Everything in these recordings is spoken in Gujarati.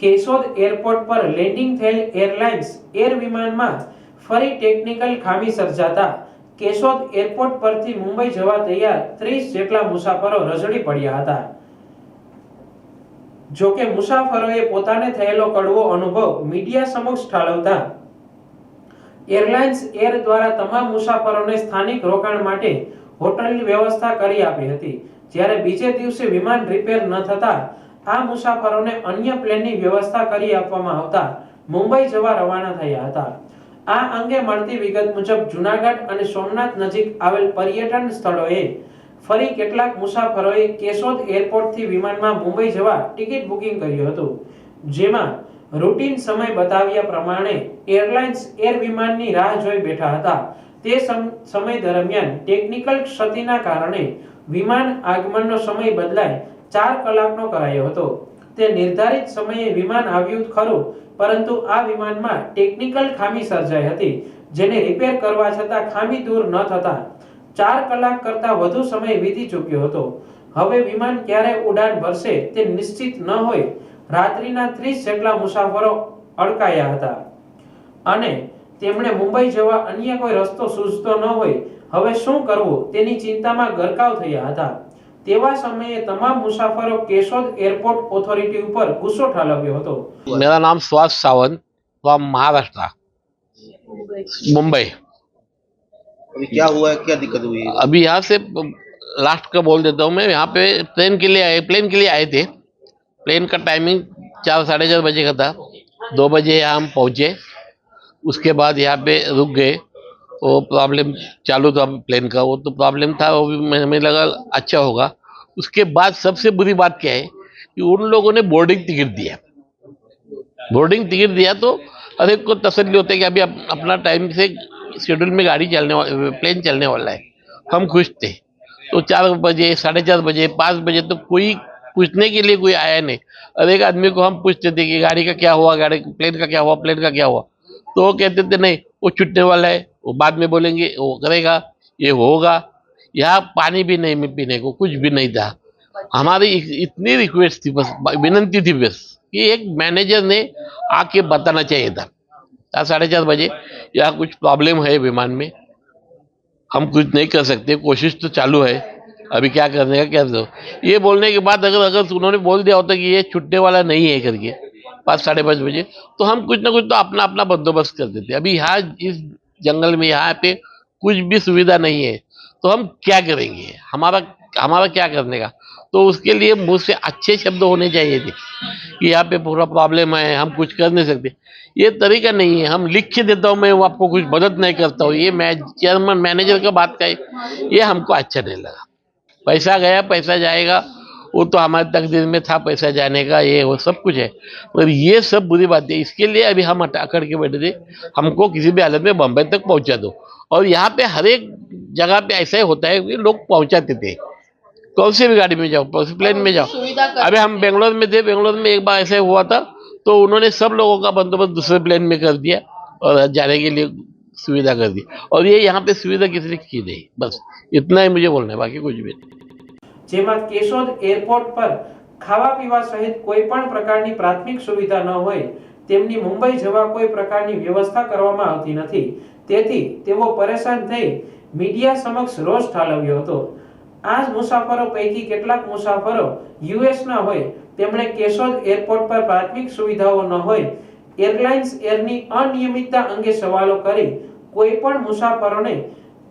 કેશોદ એરપોર્ટ પર લેન્ડિંગ થયેલ એરલાઇન્સ એર વિમાનમાં ફરી ટેકનિકલ ખામી સર્જાતા કેશોદ એરપોર્ટ પરથી મુંબઈ જવા તૈયાર 30 જેટલા મુસાફરો રઝળી પડ્યા હતા। જો કે મુસાફરોએ પોતાને થયેલો કડવો અનુભવ મીડિયા સમક્ષ ઠાલવતા એરલાઇન્સ એર દ્વારા તમામ મુસાફરોને સ્થાનિક રોકાણ માટે હોટલની વ્યવસ્થા કરી આપી હતી। જ્યારે બીજે દિવસે વિમાન રિપેર ન થતા આ મુસાફરોને અન્ય પ્લેનની વ્યવસ્થા કરી આપવામાં આવતા મુંબઈ જવા રવાના થયા હતા। આ અંગે મળતી વિગત મુજબ જૂનાગઢ અને સોમનાથ નજીક આવેલ પર્યટન સ્થળોએ ફરી કેટલાક મુસાફરોએ કેશોદ એરપોર્ટથી વિમાનમાં મુંબઈ જવા ટિકિટ બુકિંગ કર્યું હતું, જેમાં રૂટીન સમય બતાવ્યા પ્રમાણે એરલાઇન્સ એર વિમાનની રાહ જોઈ બેઠા હતા। તે સમય દરમિયાન ટેકનિકલ ક્ષતિના કારણે વિમાન આગમનનો સમય બદલાઈ 4 કલાકનો કરાયો હતો। તે નિર્ધારિત સમયે વિમાન આવ્યું ખરું, પરંતુ આ વિમાનમાં ટેકનિકલ ખામી સર્જાઈ હતી, જેને રિપેર કરવા છતાં ખામી દૂર ન થતા 4 કલાક કરતા વધુ સમય વીતી ચૂક્યો હતો। હવે વિમાન ક્યારે ઉડાન ભરશે તે નિશ્ચિત ન હોય રાત્રિના 30 જેટલા મુસાફરો અડકાયા હતા અને તેમણે મુંબઈ જવા અન્ય કોઈ રસ્તો સૂઝતો ન હોય હવે શું કરવું તેની ચિંતામાં ગરકાવ થયા હતા। તેવા સમયે તમામ મુસાફરો કેશોદ એરपोर्ट ऑथोरिटी पर गुस्सो ઠાલવ્યો હતો। मेरा नाम सुहास सावंत फ्रॉम महाराष्ट्र मुंबई। अभी क्या हुआ है, क्या दिक्कत हुई है? अभी यहाँ से लास्ट का बोल देता हूँ मैं। यहाँ पे प्लेन के लिए आए थे। प्लेन का टाइमिंग 4-4:30 बजे का था। 2 बजे यहाँ हम पहुँचे। उसके बाद यहाँ पे रुक गए। वो प्रॉब्लम चालू था प्लेन का, वो तो प्रॉब्लम था, वो भी हमें लगा अच्छा होगा। उसके बाद सबसे बुरी बात क्या है कि उन लोगों ने बोर्डिंग टिकट दिया। बोर्डिंग टिकट दिया तो हर एक को तसल्ली होता है कि अभी अपना टाइम से शेड्यूल में प्लेन चलने वाला है। हम खुश थे। तो 4 बजे 4:30 बजे 5 बजे तो कोई पूछने के लिए कोई आया नहीं। हर एक आदमी को हम पूछते थे कि गाड़ी का क्या हुआ, प्लेन का क्या हुआ, प्लेन का क्या हुआ। तो वो कहते थे नहीं वो छूटने वाला है, वो बाद में बोलेंगे, वो करेगा, ये होगा। यहाँ पानी भी नहीं पीने को, कुछ भी नहीं था। हमारी इतनी रिक्वेस्ट थी, बस विनंती थी बस कि एक मैनेजर ने आके बताना चाहिए था 4-4:30 बजे यहाँ कुछ प्रॉब्लम है विमान में, हम कुछ नहीं कर सकते, कोशिश तो चालू है, अभी क्या करने का क्या दो। ये बोलने के बाद अगर उन्होंने बोल दिया होता कि ये छूटने वाला नहीं है करके 5-5:30 बजे, तो हम कुछ ना कुछ तो अपना बंदोबस्त कर देते। अभी यहाँ इस जंगल में यहाँ पे कुछ भी सुविधा नहीं है, तो हम क्या करेंगे, हमारा क्या करने का। तो उसके लिए मुझ से अच्छे शब्द होने चाहिए थे कि यहाँ पे पूरा प्रॉब्लम है, हम कुछ कर नहीं सकते। ये तरीका नहीं है, हम लिख के देता हूँ, मैं आपको कुछ मदद नहीं करता हूँ। ये चेयरमैन मैनेजर का बात का है, ये हमको अच्छा नहीं लगा। पैसा गया, पैसा जाएगा, वो तो हमारे तकदीर में था पैसा जाने का, ये वो सब कुछ है, मगर ये सब बुरी बात है। इसके लिए अभी हम अकड़ के बैठे थे, हमको किसी भी हालत में बम्बई तक पहुंचा दो। और यहाँ पे हर एक जगह पे ऐसा ही होता है कि लोग पहुंचाते थे, कौन सी भी गाड़ी में जाओ, कौन सी प्लेन में जाओ। अभी हम बेंगलोर में थे, बेंगलोर में एक बार ऐसा हुआ था, तो उन्होंने सब लोगों का बंदोबस्त दूसरे प्लेन में कर दिया और जाने के लिए सुविधा कर दी। और ये यहाँ पे सुविधा किसी ने की नहीं। बस इतना ही मुझे बोलना है, बाकी कुछ भी नहीं। જેમાં કેશોદ એરપોર્ટ પર ખાવા પીવા સહિત કોઈ પણ પ્રકારની પ્રાથમિક સુવિધા ન હોય તેમની મુંબઈ જવા કોઈ પ્રકારની વ્યવસ્થા કરવામાં આવતી નથી, તેથી તેઓ પરેશાન થઈ મીડિયા સમક્ષ રોષ ઠાલવ્યો હતો। આ મુસાફરો પૈકી કેટલાક મુસાફરો યુએસ ના હોય તેમણે કેશોદ એરપોર્ટ પર પ્રાથમિક સુવિધાઓ ન હોય એરલાઇન્સ એરની અનિયમિતતા અંગે સવાલો કરી કોઈ પણ મુસાફરોને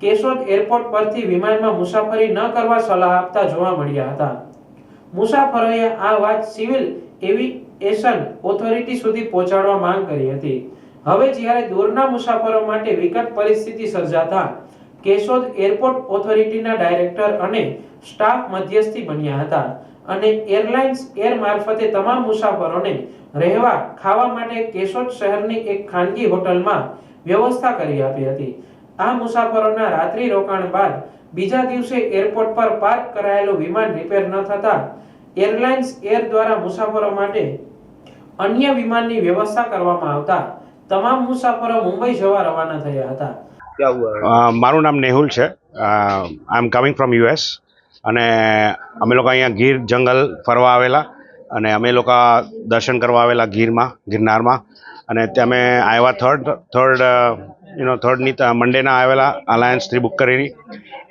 કેશોદ એરપોર્ટ પરથી વિમાનમાં મુસાફરી ન કરવા સલાહ આપતા જોવા મળ્યા હતા। મુસાફરોએ આ વાત સિવિલ એવિએશન ઓથોરિટી સુધી પહોંચાડવા માંગ કરી હતી। હવે જ્યારે દૂરના મુસાફરો માટે વિકટ પરિસ્થિતિ સર્જાતા કેશોદ એરપોર્ટ ઓથોરિટીના ડાયરેક્ટર અને સ્ટાફ મધ્યસ્થી બન્યા હતા અને એરલાઇન્સ એર મારફતે તમામ મુસાફરોને રહેવા ખાવા માટે કેશોદ શહેરની એક ખાનગી હોટલમાં વ્યવસ્થા કરી આપી હતી। આ મુસાફરોના રાત્રિ રોકાણ બાદ બીજા દિવસે એરપોર્ટ પર પાર્ક કરાયેલું વિમાન રિપેર ન થતા એરલાઇન્સ એર દ્વારા મુસાફરો માટે અન્ય વિમાનની વ્યવસ્થા કરવામાં આવતા તમામ મુસાફરો મુંબઈ જવા રવાના થયા હતા। क्या हुआ है? મારું નામ નેહુલ છે। આઈ એમ કમિંગ ફ્રોમ યુએસ અને અમે લોકો અહીંયા ગીર જંગલ ફરવા આવેલા અને અમે લોકો દર્શન કરવા આવેલા ગિરનારમાં, અને ત્યાં અમે આવ્યા થર્ડની મંડેના આવેલા અલાયન્સથી બુક કરીને,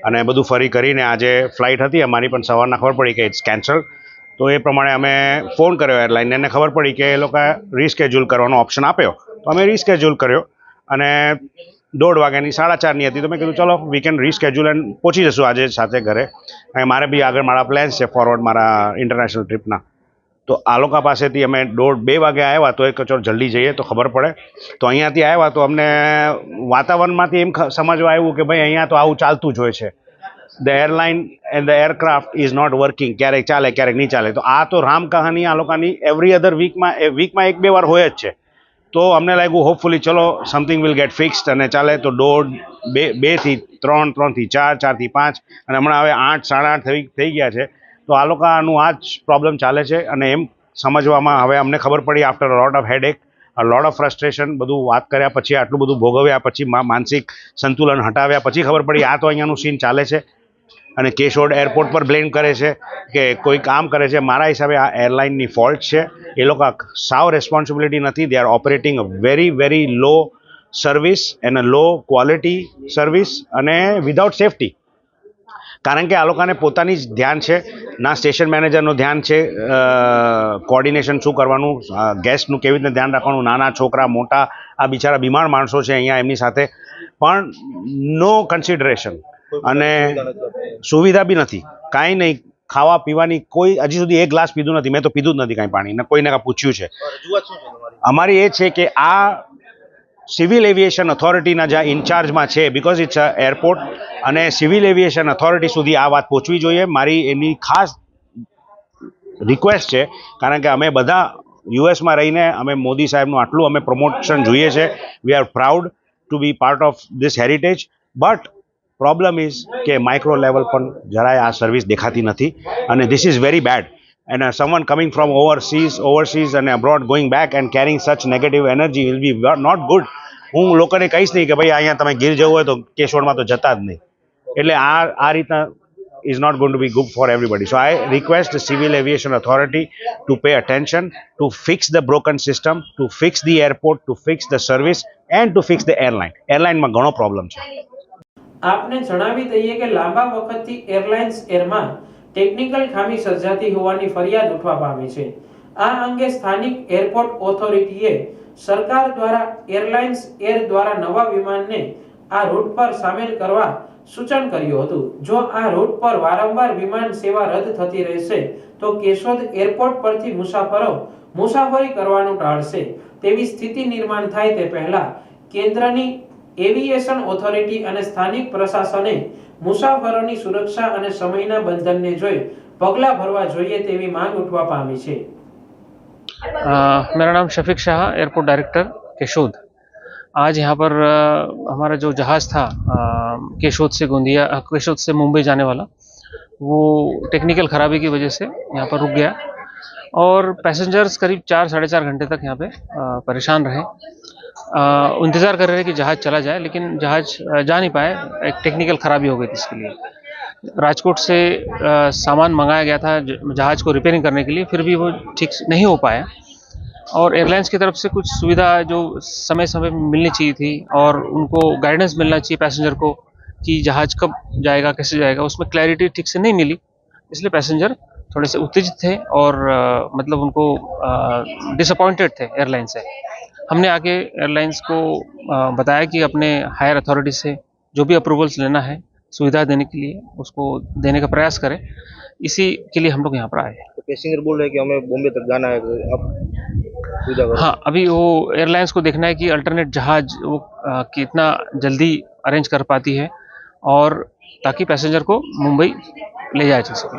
અને બધું ફરી કરીને આજે ફ્લાઇટ હતી અમારી, પણ સવારના ખબર પડી કે ઇટ્સ કેન્સલ. તો એ પ્રમાણે અમે ફોન કર્યો એરલાઇનને, એને ખબર પડી કે એ લોકોએ રીસ્કેડ્યુલ કરવાનો ઓપ્શન આપ્યો, તો અમે રીસ્કેડ્યુલ કર્યો. અને 1:30 વાગ્યાની 4:30ની હતી, તો મેં કીધું ચલો વી કેન રીસ્કેડ્યુલ એન્ડ પહોંચી જશું આજે સાથે ઘરે. અને મારે બી આગળ મારા પ્લાન્સ છે ફોરવર્ડ મારા ઇન્ટરનેશનલ ટ્રીપના. તો આ લોકો પાસેથી અમે 2 વાગે આવ્યા, તો એક ચલો જલ્દી જઈએ તો ખબર પડે. તો અહીંયાથી આવ્યા તો અમને વાતાવરણમાંથી એમ સમજવા આવ્યું કે ભાઈ અહીંયા તો આવું ચાલતું જ હોય છે. The airline and the aircraft is not working, ક્યારેક ચાલે ક્યારેક નહીં ચાલે. તો આ તો રામ કહાની આ લોકોની એવરી અધર વીકમાં 1-2 વાર હોય જ છે. તો અમને લાગ્યું હોપફુલી ચલો સમથિંગ વિલ ગેટ ફિક્સ્ડ અને ચાલે. તો 2 થી 3, 3 થી 4, 4 થી 5, અને હમણાં હવે 8, 8:30 થઈ ગયા છે. તો આ લોકોનું આ જ પ્રોબ્લેમ ચાલે છે. અને એમ સમજવામાં હવે અમને ખબર પડી after a lot of headache, a lot of frustration, બધું વાત કર્યા પછી, આટલું બધું ભોગવ્યા પછી, માનસિક સંતુલન હટાવ્યા પછી ખબર પડી આ તો અહીંયાનું સીન ચાલે છે. અને કેશોદ એરપોર્ટ પર બ્લેમ કરે છે કે કોઈ કામ કરે છે. મારા હિસાબે આ એરલાઇનની ફોલ્ટ છે. એ લોકો સાવ રેસ્પોન્સિબિલિટી નથી. They are operating a very low service and a low quality service, અને વિધાઉટ સેફટી. કારણ કે આ લોકોને પોતાની જ ધ્યાન છે, ના સ્ટેશન મેનેજરનું ધ્યાન છે કોર્ડિનેશન શું કરવાનું, ગેસ્ટનું કેવી રીતે ધ્યાન રાખવાનું, નાના છોકરા મોટા આ બિચારા બીમાર માણસો છે અહીંયા એમની સાથે, પણ નો કન્સિડરેશન. અને સુવિધા બી નથી, કાંઈ નહીં. ખાવા પીવાની કોઈ હજી સુધી એક ગ્લાસ પીધું નથી. મેં તો પીધું જ નથી કાંઈ પાણી, ને કોઈને કાંઈ પૂછ્યું છે. અમારી એ છે કે આ સિવિલ એવિએશન ઓથોરિટીના જ્યાં ઇન્ચાર્જમાં છે, બિકોઝ ઇટ્સ અ એરપોર્ટ, અને સિવિલ એવિએશન ઓથોરિટી સુધી આ વાત પહોંચવી જોઈએ. મારી એમની ખાસ રિક્વેસ્ટ છે, કારણ કે અમે બધા યુએસમાં રહીને અમે મોદી સાહેબનું આટલું અમે પ્રમોશન જોઈએ છે. We are proud to be part of this heritage, but problem is કે માઇક્રો લેવલ પણ જરાય આ સર્વિસ દેખાતી નથી. અને this is very bad. And someone coming from overseas and abroad going back and carrying such negative energy will be not good. હું લોકોને કહીશ નહીં કે ભાઈ અહીંયા તમે ગીર જવું હોય તો કેશોદમાં તો જતા જ નહીં. એટલે આ રીતના is not going to be good for everybody. So I request the Civil Aviation Authority to pay attention, to fix the broken system, to fix the airport, to fix the service and to fix the airline. Airlineમાં ઘણો પ્રોબ્લેમ છે. આપને જણાવી દઈએ કે લાંબા વખતથી એરલાઇન્સ એરમાં ટેકનિકલ ખામી સર્જાતી હોવાની ફરિયાદ ઉઠવા પામી છે. આ અંગે સ્થાનિક એરપોર્ટ ઓથોરિટીએ સરકાર દ્વારા એરલાઇન્સ એર દ્વારા નવા વિમાનને આ રૂટ પર સામેલ કરવા સૂચન કર્યું હતું. જો આ રૂટ પર વારંવાર વિમાન સેવા રદ થતી રહેશે તો કેશોદ એરપોર્ટ પરથી મુસાફરો મુસાફરી કરવાનું ટાળશે. તેવી સ્થિતિ નિર્માણ થાય તે પહેલા કેન્દ્રની એવિએશન ઓથોરિટી અને સ્થાનિક પ્રશાસને મુસાફરોની સુરક્ષા અને સમયના બંધનને જોઈ પગલાં ભરવા જોઈએ તેવી માંગ ઉઠવા પામી છે. मेरा नाम शफीक शाह, एयरपोर्ट डायरेक्टर केशोद. आज यहाँ पर हमारा जो जहाज़ था केशोद से मुंबई जाने वाला, वो टेक्निकल ख़राबी की वजह से यहाँ पर रुक गया और पैसेंजर्स करीब 4-4.5 घंटे तक यहाँ पे परेशान रहे. इंतज़ार कर रहे थे कि जहाज़ चला जाए, लेकिन जहाज़ जा नहीं पाए. एक टेक्निकल ख़राबी हो गई थी. इसके लिए राजकोट से सामान मंगाया गया था जहाज़ को रिपेयरिंग करने के लिए, फिर भी वो ठीक नहीं हो पाया. और एयरलाइंस की तरफ से कुछ सुविधा जो समय समय पर मिलनी चाहिए थी और उनको गाइडेंस मिलना चाहिए पैसेंजर को कि जहाज़ कब जाएगा कैसे जाएगा, उसमें क्लैरिटी ठीक से नहीं मिली. इसलिए पैसेंजर थोड़े से उत्तेजित थे और मतलब उनको डिसअपॉइंटेड थे एयरलाइन से. हमने आके एयरलाइंस को बताया कि अपने हायर अथॉरिटी से जो भी अप्रूवल्स लेना है सुविधा देने के लिए उसको देने का प्रयास करें. इसी के लिए हम लोग यहाँ पर आए हैं. तो पैसेंजर बोल रहे हैं कि हमें बॉम्बे तक जाना है, अब सुविधा करो. हाँ, अभी वो एयरलाइंस को देखना है कि अल्टरनेट जहाज वो कितना जल्दी अरेंज कर पाती है और ताकि पैसेंजर को मुंबई ले जाया जा सके.